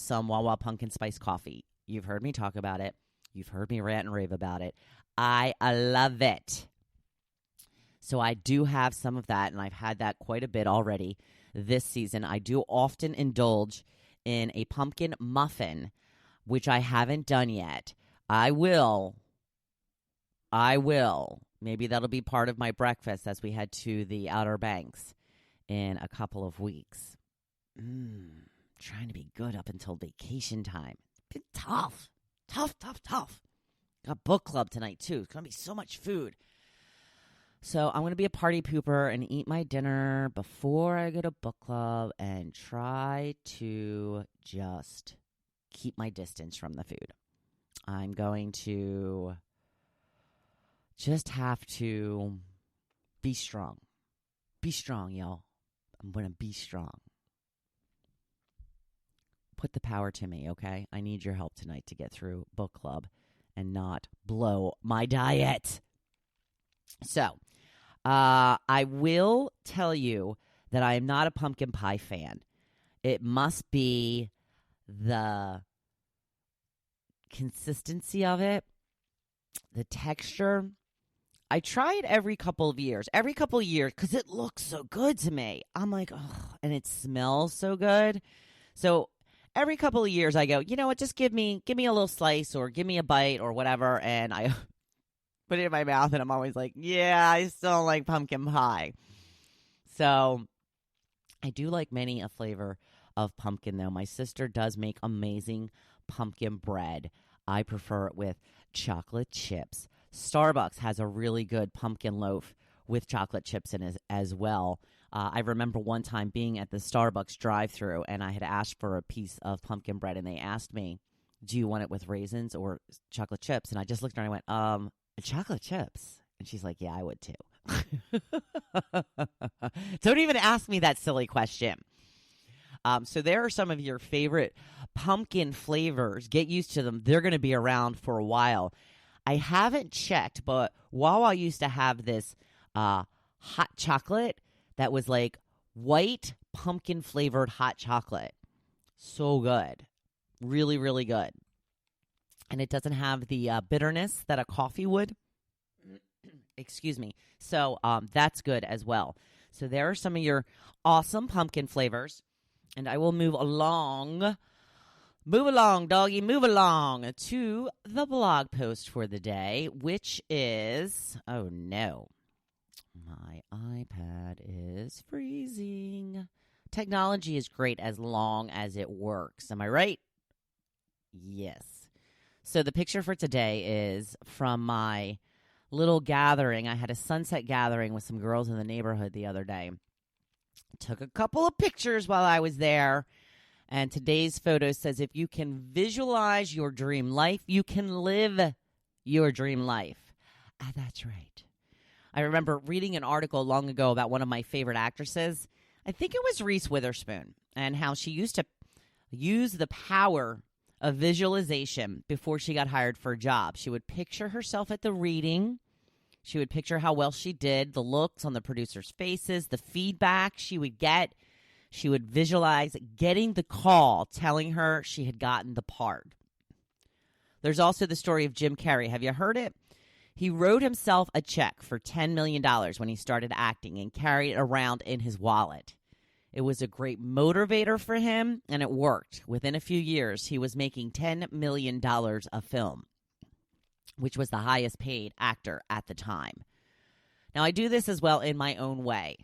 some Wawa pumpkin spice coffee. You've heard me talk about it. You've heard me rant and rave about it. I love it. So I do have some of that, and I've had that quite a bit already this season. I do often indulge in a pumpkin muffin, which I haven't done yet. I will. Maybe that'll be part of my breakfast as we head to the Outer Banks in a couple of weeks. Trying to be good up until vacation time. Been tough. Got book club tonight, too. It's going to be so much food. So I'm going to be a party pooper and eat my dinner before I go to book club and try to just keep my distance from the food. I'm going to just have to be strong. Be strong, y'all. I'm going to be strong. Put the power to me, okay? I need your help tonight to get through book club and not blow my diet. So, I will tell you that I am not a pumpkin pie fan. It must be the consistency of it, the texture. I try it every couple of years, because it looks so good to me. I'm like, oh, and it smells so good. So every couple of years I go, you know what, just give me a little slice or give me a bite or whatever, and I put it in my mouth, and I'm always like, yeah, I still don't like pumpkin pie. So I do like many a flavor of pumpkin, though. My sister does make amazing pumpkin bread. I prefer it with chocolate chips. Starbucks has a really good pumpkin loaf with chocolate chips in it as well. I remember one time being at the Starbucks drive-thru, and I had asked for a piece of pumpkin bread, and they asked me, do you want it with raisins or chocolate chips? And I just looked at her and I went, chocolate chips. And she's like, yeah, I would too. Don't even ask me that silly question. So there are some of your favorite pumpkin flavors. Get used to them. They're going to be around for a while. I haven't checked, but Wawa used to have this hot chocolate that was like white pumpkin flavored hot chocolate. So good. Really, really good. And it doesn't have the bitterness that a coffee would. Excuse me. So that's good as well. So there are some of your awesome pumpkin flavors. And I will move along. Move along, doggy. Move along to the blog post for the day, which is, oh no, my iPad is freezing. Technology is great as long as it works. Am I right? Yes. So the picture for today is from my little gathering. I had a sunset gathering with some girls in the neighborhood the other day. Took a couple of pictures while I was there. And today's photo says, if you can visualize your dream life, you can live your dream life. That's right. I remember reading an article long ago about one of my favorite actresses. I think it was Reese Witherspoon, and how she used to use the power of visualization before she got hired for a job. She would picture herself at the reading. She would picture how well she did, the looks on the producers' faces, the feedback she would get. She would visualize getting the call telling her she had gotten the part. There's also the story of Jim Carrey. Have you heard it? He wrote himself a check for $10 million when he started acting and carried it around in his wallet. It was a great motivator for him, and it worked. Within a few years, he was making $10 million a film, which was the highest paid actor at the time. Now, I do this as well in my own way.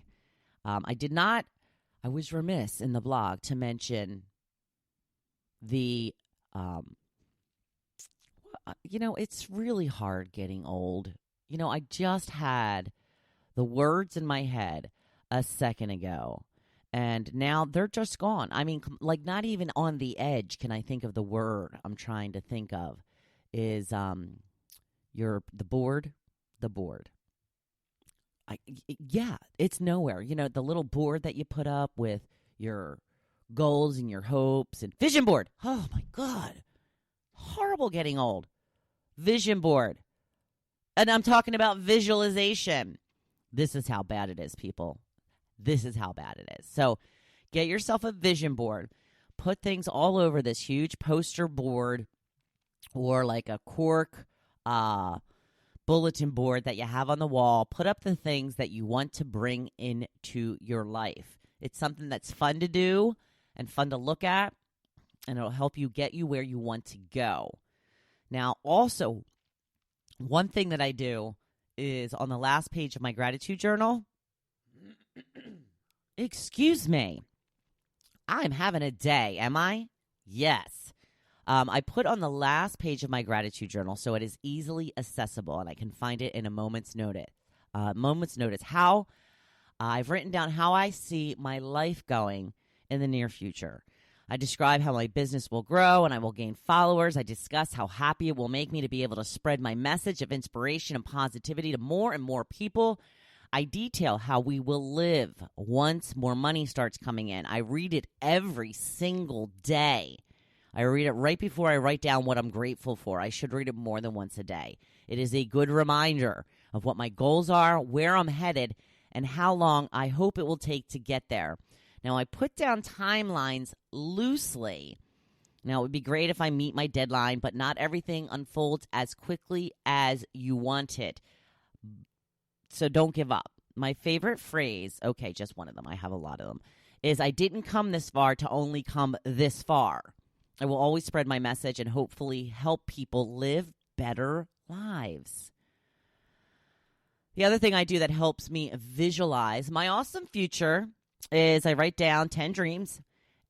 I was remiss in the blog to mention the, it's really hard getting old. I just had the words in my head a second ago, and now they're just gone. I mean, like, not even on the edge can I think of the word I'm trying to think of. Is the board. Yeah, it's nowhere. The little board that you put up with your goals and your hopes and vision board. Oh my God. Horrible getting old. Vision board. And I'm talking about visualization. This is how bad it is, people. This is how bad it is. So get yourself a vision board. put things all over this huge poster board or like a cork bulletin board that you have on the wall. Put up the things that you want to bring into your life. It's something that's fun to do and fun to look at, and it'll help you get you where you want to go. Now, also, one thing that I do is on the last page of my gratitude journal. Excuse me. I'm having a day, am I? Yes. I put on the last page of my gratitude journal so it is easily accessible and I can find it in a moment's notice. How I've written down how I see my life going in the near future. I describe how my business will grow and I will gain followers. I discuss how happy it will make me to be able to spread my message of inspiration and positivity to more and more people. I detail how we will live once more money starts coming in. I read it every single day. I read it right before I write down what I'm grateful for. I should read it more than once a day. It is a good reminder of what my goals are, where I'm headed, and how long I hope it will take to get there. Now, I put down timelines loosely. Now, it would be great if I meet my deadline, but not everything unfolds as quickly as you want it. So don't give up. My favorite phrase, okay, just one of them, I have a lot of them, is I didn't come this far to only come this far. I will always spread my message and hopefully help people live better lives. The other thing I do that helps me visualize my awesome future is I write down 10 dreams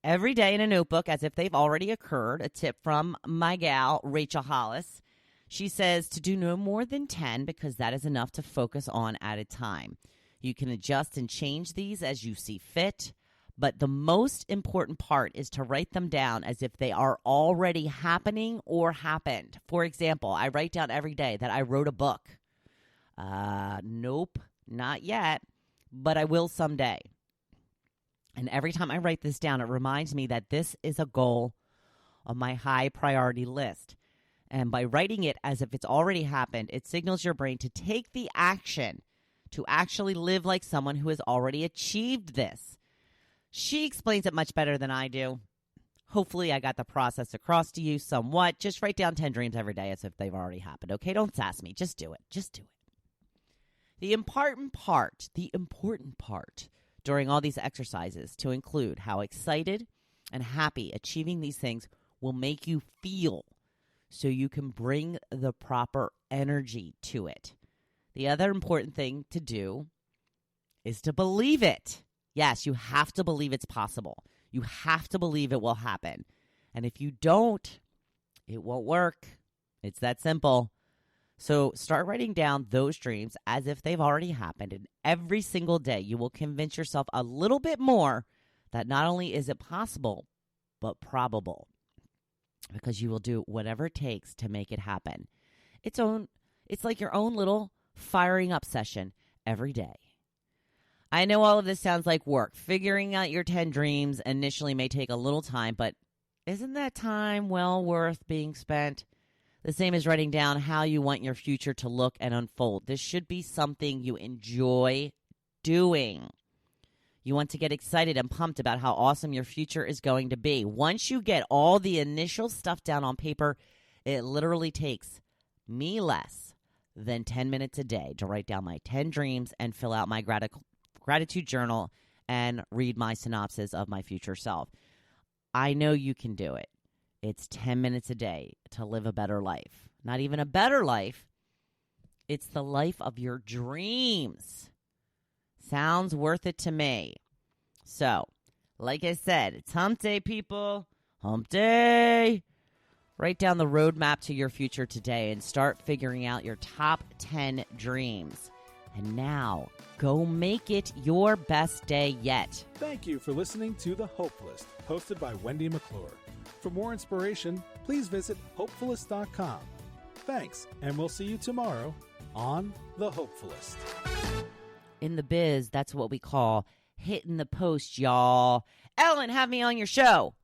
every day in a notebook as if they've already occurred. A tip from my gal, Rachel Hollis. She says to do no more than 10 because that is enough to focus on at a time. You can adjust and change these as you see fit, but the most important part is to write them down as if they are already happening or happened. For example, I write down every day that I wrote a book. Nope, not yet, but I will someday. And every time I write this down, it reminds me that this is a goal on my high priority list. And by writing it as if it's already happened, it signals your brain to take the action to actually live like someone who has already achieved this. She explains it much better than I do. Hopefully, I got the process across to you somewhat. Just write down 10 dreams every day as if they've already happened, okay? Don't sass me. Just do it. Just do it. The important part during all these exercises to include how excited and happy achieving these things will make you feel so you can bring the proper energy to it. The other important thing to do is to believe it. Yes, you have to believe it's possible. You have to believe it will happen. And if you don't, it won't work. It's that simple. So start writing down those dreams as if they've already happened. And every single day, you will convince yourself a little bit more that not only is it possible, but probable. Because you will do whatever it takes to make it happen. It's like your own little firing up session every day. I know all of this sounds like work. Figuring out your 10 dreams initially may take a little time, but isn't that time well worth being spent? The same as writing down how you want your future to look and unfold. This should be something you enjoy doing. You want to get excited and pumped about how awesome your future is going to be. Once you get all the initial stuff down on paper, it literally takes me less than 10 minutes a day to write down my 10 dreams and fill out my gratitude journal and read my synopsis of my future self. I know you can do it. It's 10 minutes a day to live a better life. Not even a better life. It's the life of your dreams. Sounds worth it to me. So, like I said, it's hump day, people. Hump day. Write down the roadmap to your future today and start figuring out your top 10 dreams. And now, go make it your best day yet. Thank you for listening to The Hopefulist, hosted by Wendy McClure. For more inspiration, please visit Hopefulist.com. Thanks, and we'll see you tomorrow on The Hopefulist. In the biz, that's what we call hitting the post, y'all. Ellen, have me on your show.